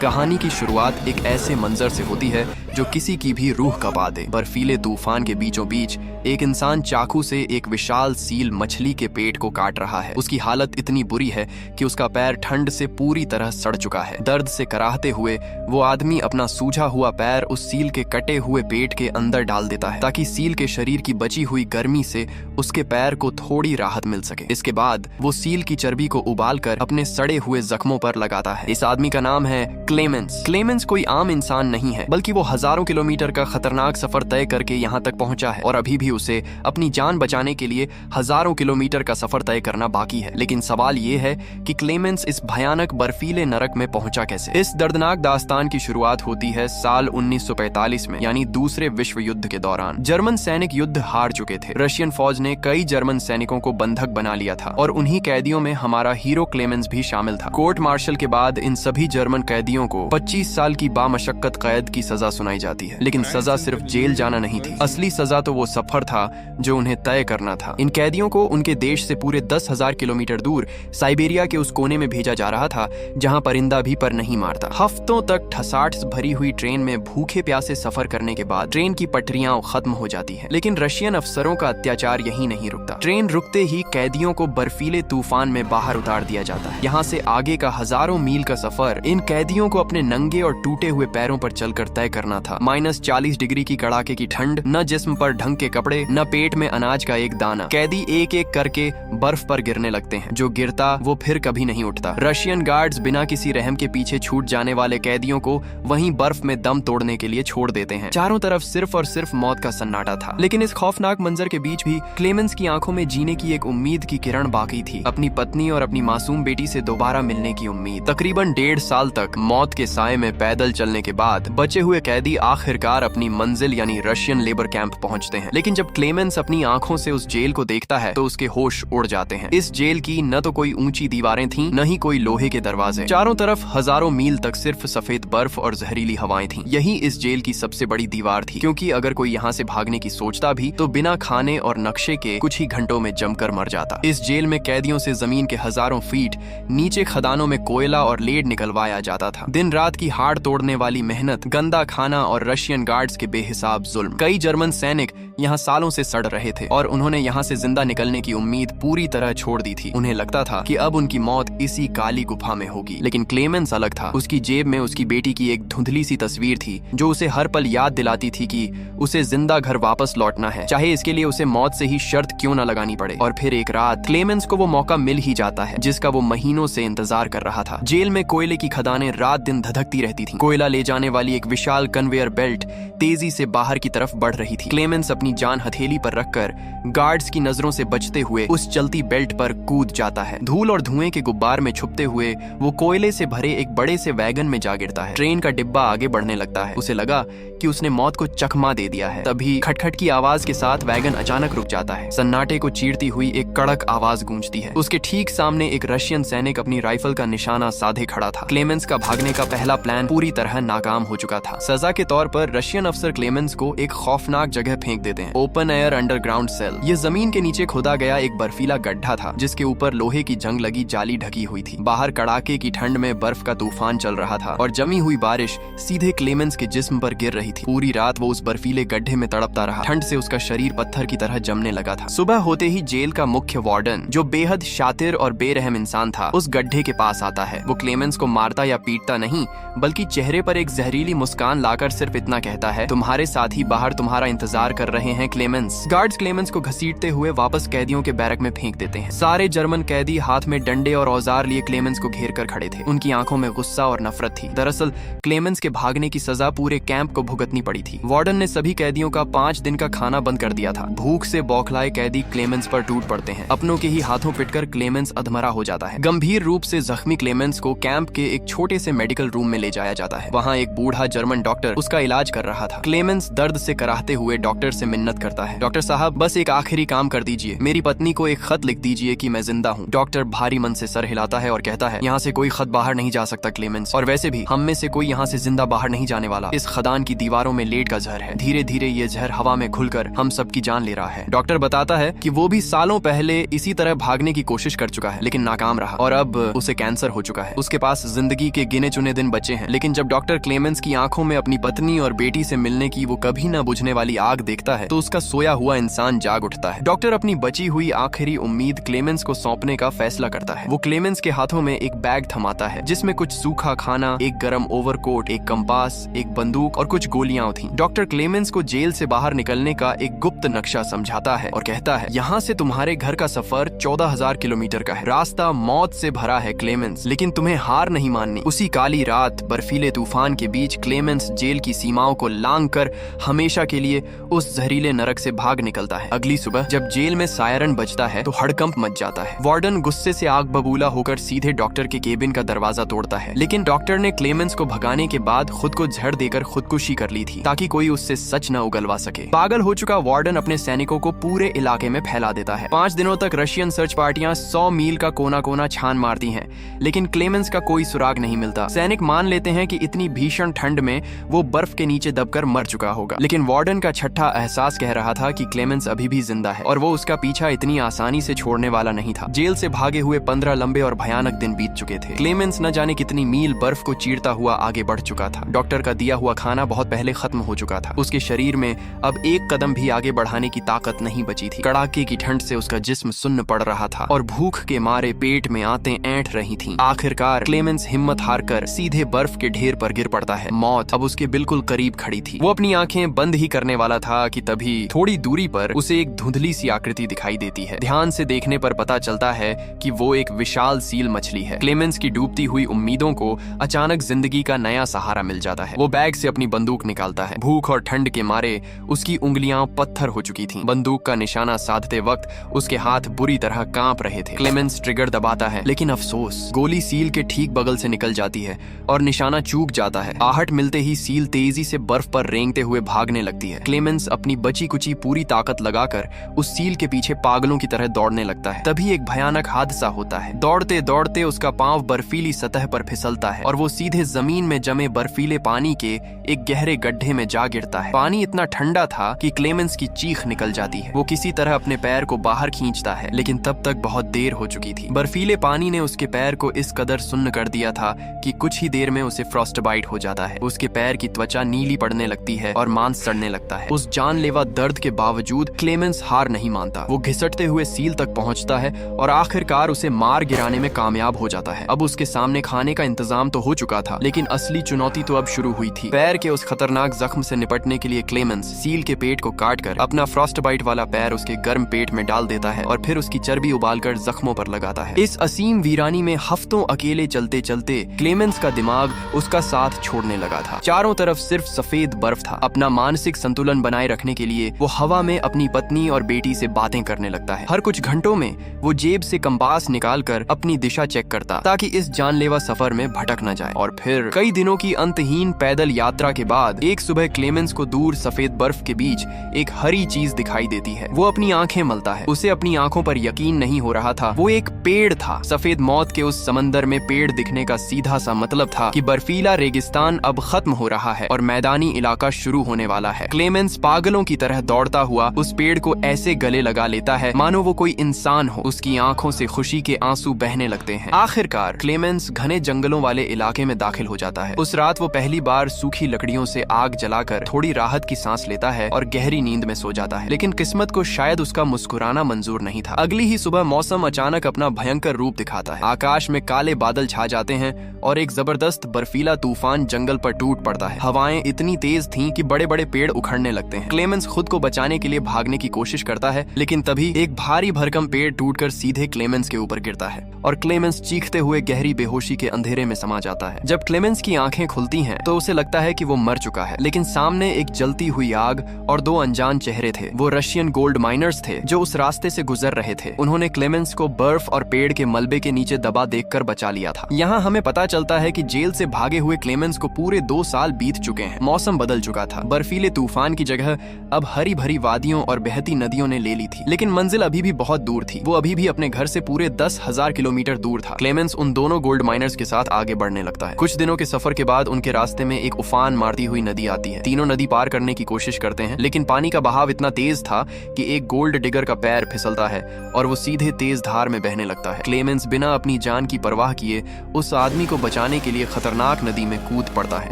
कहानी की शुरुआत एक ऐसे मंजर से होती है जो किसी की भी रूह कपा दे। बर्फीले तूफान के बीचों बीच एक इंसान चाकू से एक विशाल सील मछली के पेट को काट रहा है। उसकी हालत इतनी बुरी है कि उसका पैर ठंड से पूरी तरह सड़ चुका है। दर्द से कराहते हुए वो आदमी अपना सूझा हुआ पैर उस सील के कटे हुए पेट के अंदर डाल देता है ताकि सील के शरीर की बची हुई गर्मी से उसके पैर को थोड़ी राहत मिल सके। इसके बाद वो सील की चर्बी को उबालकर अपने सड़े हुए जख्मों पर लगाता है। इस आदमी का नाम है क्लेमेंस। क्लेमेंस कोई आम इंसान नहीं है, बल्कि वो हजारों किलोमीटर का खतरनाक सफर तय करके यहाँ तक पहुंचा है और अभी भी उसे अपनी जान बचाने के लिए हजारों किलोमीटर का सफर तय करना बाकी है। लेकिन सवाल ये है कि क्लेमेंस इस भयानक बर्फीले नरक में पहुंचा कैसे। इस दर्दनाक दास्तान की शुरुआत होती है साल 1945 में, यानी दूसरे विश्व युद्ध के दौरान। जर्मन सैनिक युद्ध हार चुके थे। रशियन फौज ने कई जर्मन सैनिकों को बंधक बना लिया था और उन्हीं कैदियों में हमारा हीरो क्लेमेंस भी शामिल था। कोर्ट मार्शल के बाद इन सभी जर्मन कैदियों को 25 साल की बामशक्कत कैद की सजा सुनाई जाती है। लेकिन सजा सिर्फ जेल जाना नहीं थी, असली सजा तो वो सफर था जो उन्हें तय करना था। इन कैदियों को उनके देश से पूरे 10,000 किलोमीटर दूर साइबेरिया के उस कोने में भेजा जा रहा था जहां परिंदा भी पर नहीं मारता। हफ्तों तक ठसाठ भरी हुई ट्रेन में भूखे प्यासे सफर करने के बाद ट्रेन की पटरियां खत्म हो जाती है। लेकिन रशियन अफसरों का अत्याचार यही नहीं रुकता। ट्रेन रुकते ही कैदियों को बर्फीले तूफान में बाहर उतार दिया जाता है। यहाँ से आगे का हजारों मील का सफर इन कैदियों को अपने नंगे और टूटे हुए पैरों पर चलकर तय करना था। -40 डिग्री की कड़ाके की ठंड, न जिस्म पर ढंग के कपड़े, न पेट में अनाज का एक दाना। कैदी एक एक करके बर्फ पर गिरने लगते हैं। जो गिरता वो फिर कभी नहीं उठता। रशियन गार्ड्स बिना किसी रहम के पीछे छूट जाने वाले कैदियों को वहीं बर्फ में दम तोड़ने के लिए छोड़ देते हैं। चारों तरफ सिर्फ और सिर्फ मौत का सन्नाटा था। लेकिन इस खौफनाक मंजर के बीच भी क्लेमेंस की आंखों में जीने की एक उम्मीद की किरण बाकी थी। अपनी पत्नी और अपनी मासूम बेटी से दोबारा मिलने की उम्मीद। तकरीबन 1.5 साल तक मौत के साए में पैदल चलने के बाद बचे हुए कैदी आखिरकार अपनी मंजिल यानी रशियन लेबर कैंप पहुंचते हैं। लेकिन जब क्लेमेंस अपनी आंखों से उस जेल को देखता है तो उसके होश उड़ जाते हैं। इस जेल की न तो कोई ऊंची दीवारें थीं, न ही कोई लोहे के दरवाजे। चारों तरफ हजारों मील तक सिर्फ सफेद बर्फ और जहरीली हवाएं थीं। यही इस जेल की सबसे बड़ी दीवार थी, क्योंकि अगर कोई यहाँ से भागने की सोचता भी तो बिना खाने और नक्शे के कुछ ही घंटों में जमकर मर जाता। इस जेल में कैदियों से जमीन के हजारों फीट नीचे खदानों में कोयला और लेड निकलवाया जाता था। दिन रात की हाड़ तोड़ने वाली मेहनत, गंदा खाना और रशियन गार्ड्स के बेहिसाब जुल्म। कई जर्मन सैनिक यहाँ सालों से सड़ रहे थे और उन्होंने यहाँ से जिंदा निकलने की उम्मीद पूरी तरह छोड़ दी थी। उन्हें लगता था कि अब उनकी मौत इसी काली गुफा में होगी। लेकिन क्लेमेंस अलग था। उसकी जेब में उसकी बेटी की एक धुंधली सी तस्वीर थी जो उसे हर पल याद दिलाती थी कि उसे जिंदा घर वापस लौटना है, चाहे इसके लिए उसे मौत से ही शर्त क्यों न लगानी पड़े। और फिर एक रात क्लेमेंस को वो मौका मिल ही जाता है जिसका वो महीनों से इंतजार कर रहा था। जेल में कोयले की खदानें रात दिन धधकती रहती थीं। कोयला ले जाने वाली एक विशाल कन्वेयर बेल्ट तेजी से बाहर की तरफ बढ़ रही थी। क्लेमेंस अपनी जान हथेली पर रखकर गार्ड्स की नजरों से बचते हुए उस चलती बेल्ट पर कूद जाता है। धूल और धुएं के गुब्बार में छुपते हुए वो कोयले से भरे एक बड़े से वैगन में जा गिरता है। ट्रेन का डिब्बा आगे बढ़ने लगता है। उसे लगा कि उसने मौत को चकमा दे दिया है। तभी खटखट की आवाज के साथ वैगन अचानक रुक जाता है। सन्नाटे को चीरती हुई एक कड़क आवाज गूंजती है। उसके ठीक सामने एक रशियन सैनिक अपनी राइफल का निशाना साधे खड़ा था। क्लेमेंस का भागने का पहला प्लान पूरी तरह नाकाम हो चुका था। सजा के तौर पर रशियन अफसर क्लेमेंस को एक खौफनाक जगह फेंक देते हैं, ओपन एयर अंडरग्राउंड सेल। ये जमीन के नीचे खोदा गया एक बर्फीला गड्ढा था जिसके ऊपर लोहे की जंग लगी जाली ढकी हुई थी। बाहर कड़ाके की ठंड में बर्फ का तूफान चल रहा था और जमी हुई बारिश सीधे क्लेमेंस के जिस्म पर गिर रही थी। पूरी रात वो उस बर्फीले गड्ढे में तड़पता रहा। ठंड से उसका शरीर पत्थर की तरह जमने लगा था। सुबह होते ही जेल का मुख्य वार्डन, जो बेहद शातिर और बेरहम इंसान था, उस गड्ढे के पास आता है। वो क्लेमेंस को मारता या पीटता नहीं, बल्कि चेहरे पर एक जहरीली मुस्कान लाकर सिर्फ इतना कहता है, तुम्हारे साथी बाहर तुम्हारा इंतजार कर रहे हैं क्लेमेंस। गार्ड्स क्लेमेंस को घसीटते हुए वापस कैदियों के बैरक में फेंक देते हैं। सारे जर्मन कैदी हाथ में डंडे और औजार लिए क्लेमेंस को घेर कर खड़े थे। उनकी आंखों में गुस्सा और नफरत थी। दरअसल क्लेमेंस के भागने की सजा पूरे कैंप को भुगतनी पड़ी थी। वार्डन ने सभी कैदियों का 5 दिन का खाना बंद कर दिया था। भूख से बौखलाए कैदी क्लेमेंस पर टूट पड़ते हैं। अपनों के ही हाथों पिटकर क्लेमेंस अधमरा हो जाता है। गंभीर रूप से जख्मी क्लेमेंस को कैंप के एक छोटे से मेडिकल रूम में ले जाया जाता है। वहाँ एक बूढ़ा जर्मन डॉक्टर उसका इलाज कर रहा था। क्लेमेंस दर्द से कराहते हुए डॉक्टर से मिन्नत करता है, डॉक्टर साहब बस एक आखिरी काम कर दीजिए, मेरी पत्नी को एक खत लिख दीजिए कि मैं जिंदा हूँ। डॉक्टर भारी मन से सर हिलाता है और कहता है, यहाँ से कोई खत बाहर नहीं जा सकता क्लेमेंस, और वैसे भी हम में से कोई यहाँ से जिंदा बाहर नहीं जाने वाला। इस खदान की दीवारों में लेड का जहर है। धीरे धीरे ये जहर हवा में घुलकर हम सबकी जान ले रहा है। डॉक्टर बताता है कि वो भी सालों पहले इसी तरह भागने की कोशिश कर चुका है लेकिन नाकाम रहा और अब उसे कैंसर हो चुका है। उसके पास जिंदगी के गिने गिने चुने दिन बचे हैं। लेकिन जब डॉक्टर क्लेमेंस की आंखों में अपनी पत्नी और बेटी से मिलने की वो कभी न बुझने वाली आग देखता है तो उसका सोया हुआ इंसान जाग उठता है। डॉक्टर अपनी बची हुई आखिरी उम्मीद क्लेमेंस को सौंपने का फैसला करता है। वो क्लेमेंस के हाथों में एक बैग थमाता है जिसमें कुछ सूखा खाना, एक गर्म ओवरकोट, एक कंपास, एक बंदूक और कुछ गोलियां थीं। डॉक्टर क्लेमेंस को जेल से बाहर निकलने का एक गुप्त नक्शा समझाता है और कहता है, यहाँ से तुम्हारे घर का सफर 14,000 किलोमीटर का है। रास्ता मौत से भरा है क्लेमेंस, लेकिन तुम्हें हार नहीं माननी। उसी काली रात बर्फीले तूफान के बीच क्लेमेंस जेल की सीमाओं को लांघ कर हमेशा के लिए उस जहरीले नरक से भाग निकलता है। अगली सुबह जब जेल में सायरन बजता है तो हड़कंप मच जाता है। वार्डन गुस्से से आग बबूला होकर सीधे डॉक्टर के केबिन का दरवाजा तोड़ता है, लेकिन डॉक्टर ने क्लेमेंस को भगाने के बाद खुद को जहर देकर खुदकुशी कर ली थी ताकि कोई उससे सच न उगलवा सके। पागल हो चुका वार्डन अपने सैनिकों को पूरे इलाके में फैला देता है। 5 दिनों तक रशियन सर्च पार्टियां 100 मील का कोना कोना छान मारती हैं, लेकिन क्लेमेंस का कोई सुराग नहीं मिलता। सैनिक मान लेते हैं कि इतनी भीषण ठंड में वो बर्फ के नीचे दबकर मर चुका होगा, लेकिन वार्डन का छठा एहसास कह रहा था कि क्लेमेंस अभी भी जिंदा है और वो उसका पीछा इतनी आसानी से छोड़ने वाला नहीं था। जेल से भागे हुए 15 लंबे और भयानक दिन बीत चुके थे। क्लेमेंस न जाने कितनी मील बर्फ को चीरता हुआ आगे बढ़ चुका था। डॉक्टर का दिया हुआ खाना बहुत पहले खत्म हो चुका था। उसके शरीर में अब एक कदम भी आगे बढ़ाने की ताकत नहीं बची थी। कड़ाके की ठंड से उसका जिस्म सुन्न पड़ रहा था और भूख के मारे पेट में आंतें ऐंठ रही थीं। आखिरकार क्लेमेंस हिम्मत हारकर सीधे बर्फ के ढेर पर गिर पड़ता है। मौत अब उसके बिल्कुल करीब खड़ी थी। वो अपनी आंखें बंद ही करने वाला था कि तभी थोड़ी दूरी पर उसे एक धुंधली सी आकृति दिखाई देती है। ध्यान से देखने पर पता चलता है कि वो एक विशाल सील मछली है। क्लेमेंस की डूबती हुई उम्मीदों को अचानक जिंदगी का नया सहारा मिल जाता है। वो बैग से अपनी बंदूक निकालता है। भूख और ठंड के मारे उसकी उंगलियां पत्थर हो चुकी थीं। बंदूक का निशाना साधते वक्त उसके हाथ बुरी तरह कांप रहे थे। क्लेमेंस ट्रिगर दबाता है, लेकिन अफसोस, गोली सील के ठीक बगल से निकल जाती है और निशाना चूक जाता है। आहट मिलते ही सील तेजी से बर्फ पर रेंगते हुए भागने लगती है। क्लेमेंस अपनी बची कुची पूरी ताकत लगाकर उस सील के पीछे पागलों की तरह दौड़ने लगता है। तभी एक भयानक हादसा होता है। दौड़ते दौड़ते उसका पांव बर्फीली सतह पर फिसलता है और वो सीधे जमीन में जमे बर्फीले पानी के एक गहरे गड्ढे में जा गिरता है। पानी इतना ठंडा था कि क्लेमेंस की चीख निकल जाती है। वो किसी तरह अपने पैर को बाहर खींचता है, लेकिन तब तक बहुत देर हो चुकी थी। बर्फीले पानी ने उसके पैर को इस कदर सुन्न कर दिया था कि कुछ ही देर में उसे फ्रॉस्टबाइट हो जाता है। उसके पैर की त्वचा नीली पड़ने लगती है और मांस सड़ने लगता है। उस जानलेवा दर्द के बावजूद क्लेमेंस हार नहीं मानता। वो घिसटते हुए सील तक पहुंचता है और आखिरकार उसे मार गिराने में कामयाब हो जाता है। अब उसके सामने खाने का इंतजाम तो हो चुका था, लेकिन असली चुनौती तो अब शुरू हुई थी। पैर के उस खतरनाक जख्म से निपटने के लिए क्लेमेंस सील के पेट को काटकर अपना फ्रॉस्टबाइट वाला पैर उसके गर्म पेट में डाल देता है और फिर उसकी चर्बी उबालकर जख्मों पर लगाता है। इस असीम वीरानी में हफ्तों अकेले चलते चलते क्लेमेंस का दिमाग उसका साथ छोड़ने लगा था। चारों तरफ सिर्फ सफेद बर्फ था। अपना मानसिक संतुलन बनाए रखने के लिए वो हवा में अपनी पत्नी और बेटी से बातें करने लगता है। हर कुछ घंटों में वो जेब से कंपास निकालकर अपनी दिशा चेक करता ताकि इस जानलेवा सफर में भटक न जाए। और फिर कई दिनों की अंतहीन पैदल यात्रा के बाद एक सुबह क्लेमेंस को दूर सफेद बर्फ के बीच एक हरी चीज दिखाई देती है। वो अपनी आंखें मलता है। उसे अपनी आंखों पर यकीन नहीं हो रहा था। वो एक पेड़ था। सफेद मौत के उस समंदर में पेड़ दिखने का सीधा सा मतलब था कि बर्फीला रेगिस्तान अब खत्म हो रहा है और मैदानी इलाका शुरू होने वाला है। क्लेमेंस पागलों की तरह दौड़ता हुआ उस पेड़ को ऐसे गले लगा लेता है मानो वो कोई इंसान हो। उसकी आंखों से खुशी के आंसू बहने लगते हैं। आखिरकार क्लेमेंस घने जंगलों वाले इलाके में दाखिल हो जाता है। उस रात वो पहली बार सूखी लकड़ियों से आग जलाकर थोड़ी राहत की सांस लेता है और गहरी नींद में सो जाता है। लेकिन किस्मत को शायद उसका मुस्कुराना मंजूर नहीं था। अगली ही सुबह मौसम अचानक अपना भयंकर रूप दिखाता है। आकाश में काले बादल छा जाते हैं और एक जबरदस्त बर्फीला तूफान जंगल पर टूट पड़ता है। हवाएं इतनी तेज थीं कि बड़े बड़े पेड़ उखड़ने लगते हैं। क्लेमेंस खुद को बचाने के लिए भागने की कोशिश करता है, लेकिन तभी एक भारी भरकम पेड़ टूटकर सीधे क्लेमेंस के ऊपर गिरता है और क्लेमेंस चीखते हुए गहरी बेहोशी के अंधेरे में समा जाता है। जब क्लेमेंस की आंखें खुलती हैं तो उसे लगता है कि वो मर चुका है, लेकिन सामने एक जलती हुई आग और 2 अनजान चेहरे थे। वो रशियन गोल्ड माइनर्स थे जो उस रास्ते से गुजर रहे थे। उन्होंने क्लेमेंस को बर्फ और पेड़ के मलबे के नीचे दबा देखकर बचा लिया था। यहाँ हमें पता चलता है कि जेल से भागे हुए क्लेमेंस को पूरे 2 साल बीत चुके हैं। मौसम बदल चुका था। बर्फीले तूफान की जगह अब हरी भरी वादियों और बहती नदियों ने ले ली थी, लेकिन मंजिल अभी भी बहुत दूर थी। वो अभी भी अपने घर से पूरे 10,000 किलोमीटर दूर था। क्लेमेंस उन दोनों गोल्ड माइनर्स के साथ आगे बढ़ने लगता है। कुछ दिनों के सफर के बाद उनके रास्ते में एक उफान मारती हुई नदी आती है। तीनों नदी पार करने की कोशिश करते हैं, लेकिन पानी का बहाव इतना तेज था कि एक गोल्ड डिगर का पैर फिसलता है और वो सीधे तेज धार में बहने लगता है। क्लेमेंस बिना अपनी जान की परवाह किए उस आदमी को बचा बचाने के लिए खतरनाक नदी में कूद पड़ता है।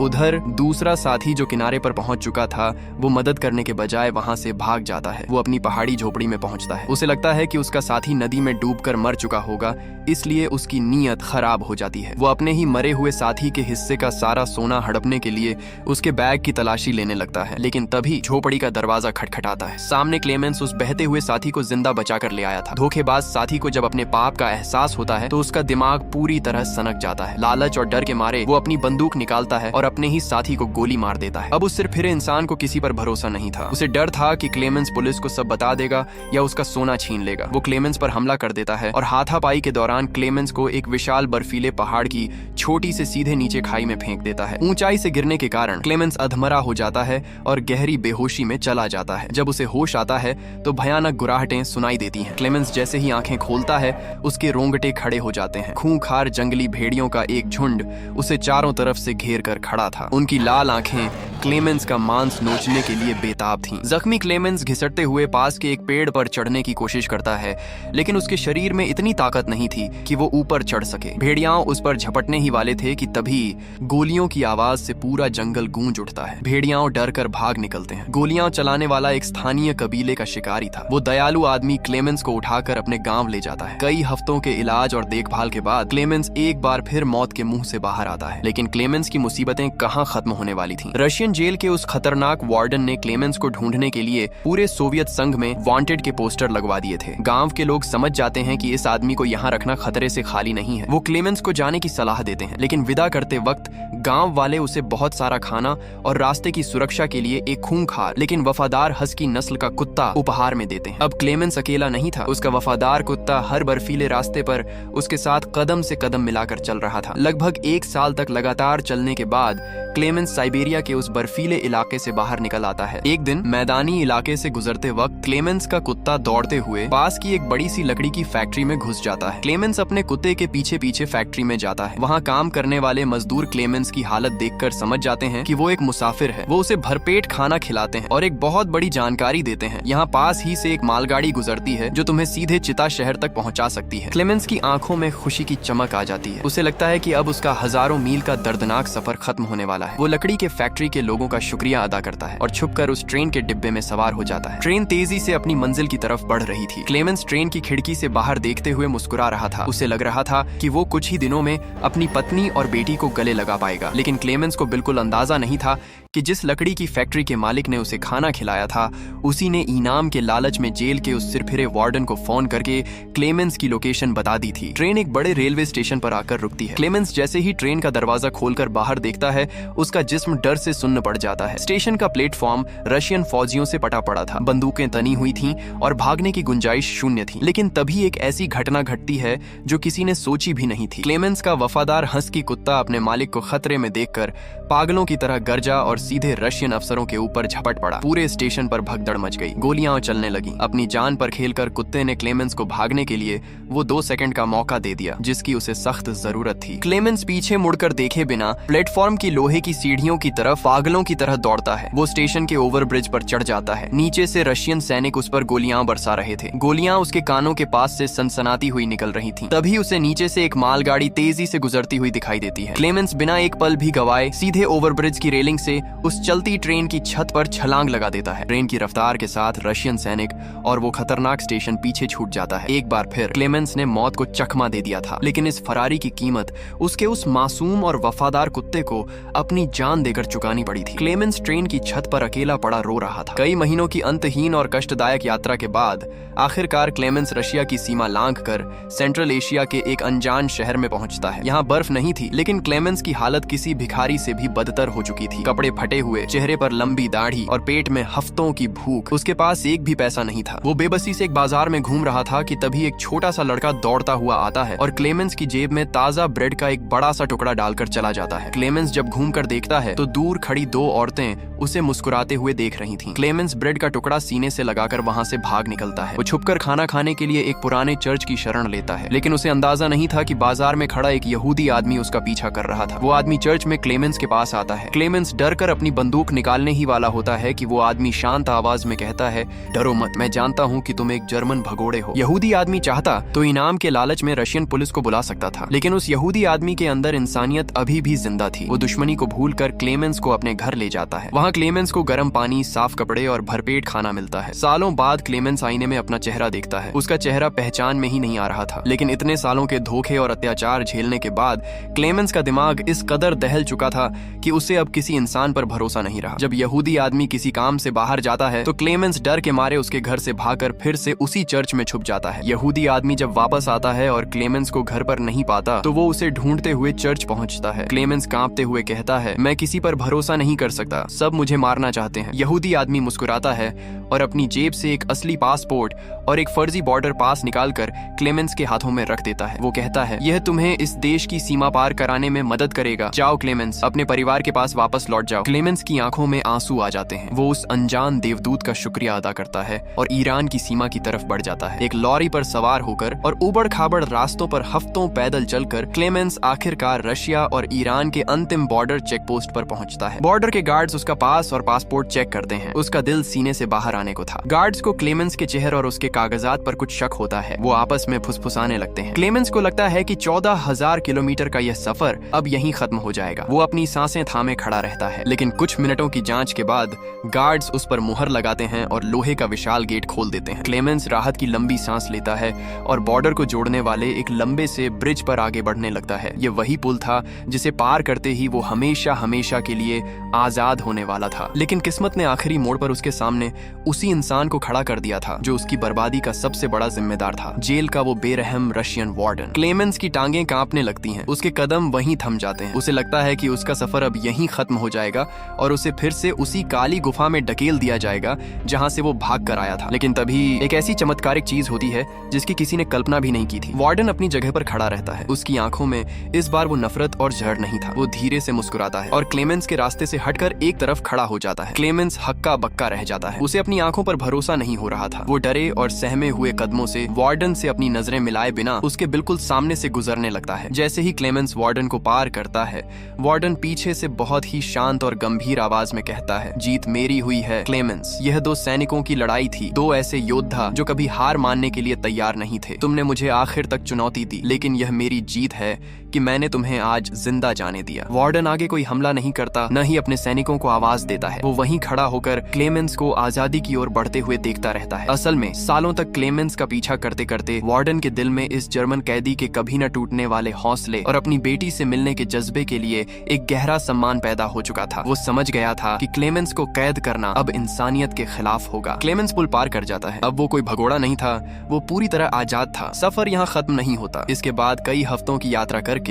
उधर दूसरा साथी जो किनारे पर पहुंच चुका था, वो मदद करने के बजाय वहां से भाग जाता है। वो अपनी पहाड़ी झोपड़ी में पहुंचता है। उसे लगता है कि उसका साथी नदी में डूबकर मर चुका होगा, इसलिए उसकी नीयत खराब हो जाती है। वो अपने ही मरे हुए साथी के हिस्से का सारा सोना हड़पने के लिए उसके बैग की तलाशी लेने लगता है, लेकिन तभी झोपड़ी का दरवाजा खटखटाता है। सामने क्लेमेंस उस बहते हुए साथी को जिंदा बचाकर ले आया था। धोखेबाज साथी को जब अपने पाप का एहसास होता है तो उसका दिमाग पूरी तरह सनक जाता है। लालच और डर के मारे वो अपनी बंदूक निकालता है और अपने ही साथी को गोली मार देता है। अब उस सिर फिरे इंसान को किसी पर भरोसा नहीं था। उसे डर था कि क्लेमेंस पुलिस को सब बता देगा या उसका सोना छीन लेगा। वो क्लेमेंस पर हमला कर देता है और हाथापाई के दौरान क्लेमेंस को एक विशाल बर्फीले पहाड़ की छोटी से सीधे नीचे खाई में फेंक देता है। ऊंचाई से गिरने के कारण क्लेमेंस अधमरा हो जाता है और गहरी बेहोशी में चला जाता है। जब उसे होश आता है तो भयानक गुर्राहटें सुनाई देती हैं। क्लेमेंस जैसे ही आंखें खोलता है, उसके रोंगटे खड़े हो जाते हैं। खूंखार जंगली भेड़ियों का एक झुंड उसे चारों तरफ से घेर कर खड़ा था। उनकी लाल आंखें क्लेमेंस का मांस नोचने के लिए बेताब थीं। जख्मी क्लेमेंस घिसटते हुए पास के एक पेड़ पर चढ़ने की कोशिश करता है, लेकिन उसके शरीर में इतनी ताकत नहीं थी कि वो ऊपर चढ़ सके। भेड़ियाओं उस पर झपटने ही वाले थे कि तभी गोलियों की आवाज से पूरा जंगल गूंज उठता है। भेड़ियाओं डर कर भाग निकलते हैं। गोलियां चलाने वाला एक स्थानीय कबीले का शिकारी था। वो दयालु आदमी क्लेमेंस को उठाकर अपने गांव ले जाता है। कई हफ्तों के इलाज और देखभाल के बाद क्लेमेंस एक बार फिर मौत के मुंह से बाहर आता है। लेकिन क्लेमेंस की मुसीबतें कहां खत्म होने वाली थीं। रशियन जेल के उस खतरनाक वार्डन ने क्लेमेंस को ढूंढने के लिए पूरे सोवियत संघ में वांटेड के पोस्टर लगवा दिए थे। गांव के लोग समझ जाते हैं कि इस आदमी को यहाँ रखना खतरे से खाली नहीं है। वो क्लेमेंस को जाने की सलाह देते हैं, लेकिन विदा करते वक्त गांव वाले उसे बहुत सारा खाना और रास्ते की सुरक्षा के लिए एक खूंखार लेकिन वफादार हस्की नस्ल का कुत्ता उपहार में देते हैं। अब क्लेमेंस अकेला नहीं था। उसका वफादार कुत्ता हर बर्फीले रास्ते पर उसके साथ कदम से कदम मिलाकर चल रहा था। लगभग 1 साल तक लगातार चलने के बाद क्लेमेंस साइबेरिया के उस बर्फीले इलाके से बाहर निकल आता है। एक दिन मैदानी इलाके से गुजरते वक्त क्लेमेंस का कुत्ता दौड़ते हुए पास की एक बड़ी सी लकड़ी की फैक्ट्री में घुस जाता है। क्लेमेंस अपने कुत्ते के पीछे पीछे फैक्ट्री में जाता है। वहाँ काम करने वाले मजदूर क्लेमेंस की हालत देखकर समझ जाते हैं कि वो एक मुसाफिर है। वो उसे भरपेट खाना खिलाते हैं और एक बहुत बड़ी जानकारी देते हैं। यहाँ पास ही से एक मालगाड़ी गुजरती है जो तुम्हें सीधे चिता शहर तक पहुँचा सकती है। क्लेमेंस की आंखों में खुशी की चमक आ जाती है। उसे लगता है कि अब उसका हजारों मील का दर्दनाक सफर खत्म होने वाला है। वो लकड़ी के फैक्ट्री के लोगों का शुक्रिया अदा करता है और छुपकर उस ट्रेन के डिब्बे में सवार हो जाता है। ट्रेन तेजी से अपनी मंजिल की तरफ बढ़ रही थी। क्लेमेंस ट्रेन की खिड़की से बाहर देखते हुए मुस्कुरा रहा था। उसे लग रहा था कि वो कुछ ही दिनों में अपनी पत्नी और बेटी को गले लगा पाएगा। लेकिन क्लेमेंस को बिल्कुल अंदाजा नहीं था कि जिस लकड़ी की फैक्ट्री के मालिक ने उसे खाना खिलाया था, उसी ने इनाम के लालच में जेल के उस सिरफिरे वार्डन को फोन करके क्लेमेंस की लोकेशन बता दी थी। ट्रेन एक बड़े रेलवे स्टेशन पर आकर रुकती है। क्लेमेंस जैसे ही ट्रेन का दरवाजा खोलकर बाहर देखता है, उसका जिस्म डर से सुन्न पड़ जाता है। स्टेशन का प्लेटफॉर्म रशियन फौजियों से पटा पड़ा था। बंदूकें तनी हुई थीं और भागने की गुंजाइश शून्य थी। लेकिन तभी एक ऐसी घटना घटती है जो किसी ने सोची भी नहीं थी। क्लेमेंस का वफादार हस्की कुत्ता अपने मालिक को खतरे में देखकर पागलों की तरह गर्जा और सीधे रशियन अफसरों के ऊपर झपट पड़ा। पूरे स्टेशन पर भगदड़ मच गई। गोलियां चलने लगी। अपनी जान पर खेलकर कुत्ते ने क्लेमेंस को भागने के लिए वो 2 सेकंड का मौका दे दिया, जिसकी उसे सख्त जरूरत थी। क्लेमेंस पीछे मुड़कर देखे बिना प्लेटफॉर्म की लोहे की सीढ़ियों की तरफ पागलों की तरह दौड़ता है। वो स्टेशन के ओवरब्रिज पर चढ़ जाता है। नीचे से रशियन सैनिक उस पर गोलियां बरसा रहे थे। गोलियां उसके कानों के पास से सनसनाती हुई निकल रही थीं। तभी उसे नीचे से एक मालगाड़ी तेजी से गुजरती हुई दिखाई देती है। क्लेमेंस बिना एक पल भी गवाए सीधे ओवरब्रिज की रेलिंग से उस चलती ट्रेन की छत पर छलांग लगा देता है। ट्रेन की रफ्तार के साथ रशियन सैनिक और वो खतरनाक स्टेशन पीछे छूट जाता है। एक बार फिर क्लेमेंस ने मौत को चकमा दे दिया था, लेकिन इस फरारी की कीमत उसके उस मासूम और वफादार कुत्ते को अपनी जान देकर चुकानी पड़ी थी। क्लेमेंस ट्रेन की छत पर अकेला पड़ा रो रहा था। कई महीनों की अंतहीन और कष्टदायक यात्रा के बाद आखिरकार क्लेमेंस रशिया की सीमा लांघकर सेंट्रल एशिया के एक अनजान शहर में पहुंचता है। यहाँ बर्फ नहीं थी, लेकिन क्लेमेंस की हालत किसी भिखारी से भी बदतर हो चुकी थी। कपड़े फटे हुए, चेहरे पर लंबी दाढ़ी और पेट में हफ्तों की भूख। उसके पास एक भी पैसा नहीं था। वो बेबसी से एक बाजार में घूम रहा था कि तभी एक छोटा सा लड़का दौड़ता हुआ आता है और क्लेमेंस की जेब में ताजा ब्रेड का एक बड़ा सा टुकड़ा डालकर चला जाता है। क्लेमेंस जब घूमकर देखता है तो दूर खड़ी 2 औरतें उसे मुस्कुराते हुए देख रही थीं। क्लेमेंस ब्रेड का टुकड़ा सीने से लगाकर वहां से भाग निकलता है। वो छुपकर खाना खाने के लिए एक पुराने चर्च की शरण लेता है, लेकिन उसे अंदाजा नहीं था कि बाजार में खड़ा एक यहूदी आदमी उसका पीछा कर रहा था। वो आदमी चर्च में क्लेमेंस के पास आता है। क्लेमेंस डर मुड़कर अपनी बंदूक निकालने ही वाला होता है कि वो आदमी शांत आवाज में कहता है, डरो मत, मैं जानता हूँ कि तुम एक जर्मन भगोड़े हो। यहूदी आदमी चाहता तो इनाम के लालच में रशियन पुलिस को बुला सकता था, लेकिन उस यहूदी आदमी के अंदर इंसानियत अभी भी जिंदा थी। वो दुश्मनी को भूलकर क्लेमेंस को अपने घर ले जाता है। वहाँ क्लेमेंस को गर्म पानी, साफ कपड़े और भरपेट खाना मिलता है। सालों बाद क्लेमेंस आईने में अपना चेहरा देखता है। उसका चेहरा पहचान में ही नहीं आ रहा था, लेकिन इतने सालों के धोखे और अत्याचार झेलने के बाद क्लेमेंस का दिमाग इस कदर दहल चुका था कि उसे अब किसी इंसान पर भरोसा नहीं रहा। जब यहूदी आदमी किसी काम से बाहर जाता है तो क्लेमेंस डर के मारे उसके घर से भागकर फिर से उसी चर्च में छुप जाता है। यहूदी आदमी जब वापस आता है और क्लेमेंस को घर पर नहीं पाता तो वो उसे ढूंढते हुए चर्च पहुंचता है। क्लेमेंस कांपते हुए कहता है, मैं किसी पर भरोसा नहीं कर सकता, सब मुझे मारना चाहते हैं। यहूदी आदमी मुस्कुराता है और अपनी जेब से एक असली पासपोर्ट और एक फर्जी बॉर्डर पास निकालकर क्लेमेंस के हाथों में रख देता है। वो कहता है, यह तुम्हें इस देश की सीमा पार कराने में मदद करेगा। जाओ क्लेमेंस, अपने परिवार के पास वापस लौट जाओ। क्लेमेंस की आंखों में आंसू आ जाते हैं। वो उस अनजान देवदूत का शुक्रिया अदा करता है और ईरान की सीमा की तरफ बढ़ जाता है। एक लॉरी पर सवार होकर और उबड़ खाबड़ रास्तों पर हफ्तों पैदल चलकर क्लेमेंस आखिरकार रशिया और ईरान के अंतिम बॉर्डर चेक पोस्ट पर पहुंचता है। बॉर्डर के गार्ड्स उसका पास और पासपोर्ट चेक करते हैं। उसका दिल सीने से बाहर आने को था। गार्ड्स को क्लेमेंस के चेहरे और उसके कागजात पर कुछ शक होता है। वो आपस में फुसफुसाने लगते हैं। क्लेमेंस को लगता है कि 14,000 किलोमीटर का यह सफर अब यहीं खत्म हो जाएगा। वो अपनी सांसें थामे खड़ा रहता है, लेकिन कुछ मिनटों की जांच के बाद गार्ड्स उस पर मुहर लगाते हैं और लोहे का विशाल गेट खोल देते हैं। क्लेमेंस राहत की लंबी सांस लेता है और बॉर्डर को जोड़ने वाले एक लंबे से ब्रिज पर आगे बढ़ने लगता है। ये वही पुल था जिसे पार करते ही वो हमेशा हमेशा के लिए आजाद होने वाला था। लेकिन किस्मत ने आखिरी मोड़ पर उसके सामने उसी इंसान को खड़ा कर दिया था जो उसकी बर्बादी का सबसे बड़ा जिम्मेदार था, जेल का वो बेरहम रशियन वार्डन। क्लेमेंस की टांगें कांपने लगती हैं, उसके कदम वहीं थम जाते हैं। उसे लगता है कि उसका सफर अब यहीं खत्म हो जाएगा और उसे फिर से उसी काली गुफा में ढकेल दिया जाएगा जहां से वो भाग कर आया था। लेकिन तभी एक ऐसी चमत्कारिक चीज होती है जिसकी किसी ने कल्पना भी नहीं की थी। वार्डन अपनी जगह पर खड़ा रहता है। उसकी आंखों में इस बार वो नफरत और जहर नहीं था। वो धीरे से मुस्कुराता है और क्लेमेंस के रास्ते से हटकर एक तरफ खड़ा हो जाता है। क्लेमेंस हक्का बक्का रह जाता है। उसे अपनी आंखों पर भरोसा नहीं हो रहा था। वो डरे और सहमे हुए कदमों से वार्डन से अपनी नजरें मिलाए बिना उसके बिल्कुल सामने से गुजरने लगता है। जैसे ही क्लेमेंस वार्डन को पार करता है, वार्डन पीछे से बहुत ही शांत और गंभीर आवाज में कहता है, जीत मेरी हुई है क्लेमेंस। यह दो सैनिकों की लड़ाई थी, दो ऐसे योद्धा जो कभी हार मानने के लिए तैयार नहीं थे। तुमने मुझे आखिर तक चुनौती दी, लेकिन यह मेरी जीत है कि मैंने तुम्हें आज जिंदा जाने दिया। वार्डन आगे कोई हमला नहीं करता, न ही अपने सैनिकों को आवाज देता है। वो वहीं खड़ा होकर क्लेमेंस को आजादी की ओर बढ़ते हुए देखता रहता है। असल में सालों तक क्लेमेंस का पीछा करते करते वार्डन के दिल में इस जर्मन कैदी के कभी न टूटने वाले हौसले और अपनी बेटी से मिलने के जज्बे के लिए एक गहरा सम्मान पैदा हो चुका था। वो समझ गया था कि क्लेमेंस को कैद करना अब इंसानियत के खिलाफ होगा। क्लेमेंस पुल पार कर जाता है। अब वो कोई भगोड़ा नहीं था, वो पूरी तरह आजाद था। सफर यहाँ खत्म नहीं होता। इसके बाद कई हफ्तों की यात्रा करके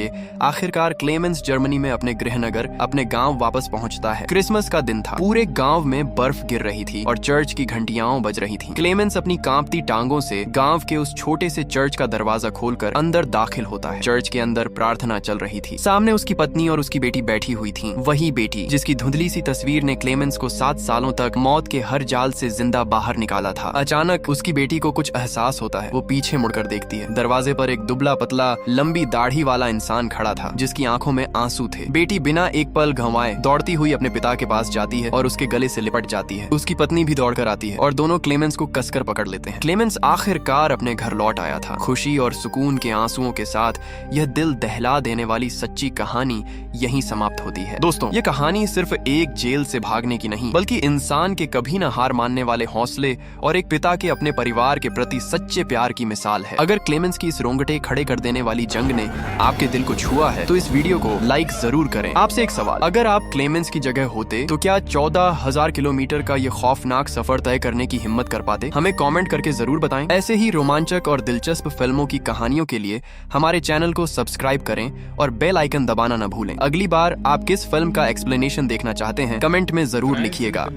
आखिरकार क्लेमेंस जर्मनी में अपने गृहनगर, अपने गांव वापस पहुंचता है। क्रिसमस का दिन था। पूरे गांव में बर्फ गिर रही थी और चर्च की घंटियां बज रही थी। क्लेमेंस अपनी कांपती टांगों से गांव के उस छोटे से चर्च का दरवाजा खोलकर अंदर दाखिल होता है। चर्च के अंदर प्रार्थना चल रही थी। सामने उसकी पत्नी और उसकी बेटी बैठी हुई थी। वही बेटी जिसकी धुंधली सी तस्वीर ने क्लेमेंस को 7 सालों तक मौत के हर जाल से जिंदा बाहर निकाला था। अचानक उसकी बेटी को कुछ एहसास होता है। वो पीछे मुड़कर देखती है। दरवाजे पर एक दुबला पतला लंबी दाढ़ी वाला इंसान खड़ा था जिसकी आंखों में आंसू थे। बेटी बिना एक पल गंवाए दौड़ती हुई अपने पिता के पास जाती है और उसके गले से लिपट जाती है। उसकी पत्नी भी दौड़कर आती है और दोनों क्लेमेंस को कसकर पकड़ लेते हैं। क्लेमेंस आखिरकार अपने घर लौट आया था। खुशी और सुकून के आंसुओं के साथ यह दिल दहला देने वाली सच्ची कहानी यहीं समाप्त होती है। दोस्तों, ये कहानी सिर्फ एक जेल से भागने की नहीं, बल्कि इंसान के कभी न हार मानने वाले हौसले और एक पिता के अपने परिवार के प्रति सच्चे प्यार की मिसाल है। अगर क्लेमेंस की इस रोंगटे खड़े कर देने वाली जंग ने आपके दिल को छुआ है तो इस वीडियो को लाइक जरूर करें। आपसे एक सवाल, अगर आप क्लेमेंस की जगह होते तो क्या 14,000 किलोमीटर का ये खौफनाक सफर तय करने की हिम्मत कर पाते? हमें कमेंट करके जरूर बताएं। ऐसे ही रोमांचक और दिलचस्प फिल्मों की कहानियों के लिए हमारे चैनल को सब्सक्राइब करें और बेल आइकन दबाना न भूलें। अगली बार आप किस फिल्म का एक्सप्लेनेशन देखना चाहते हैं कमेंट में जरूर लिखिएगा।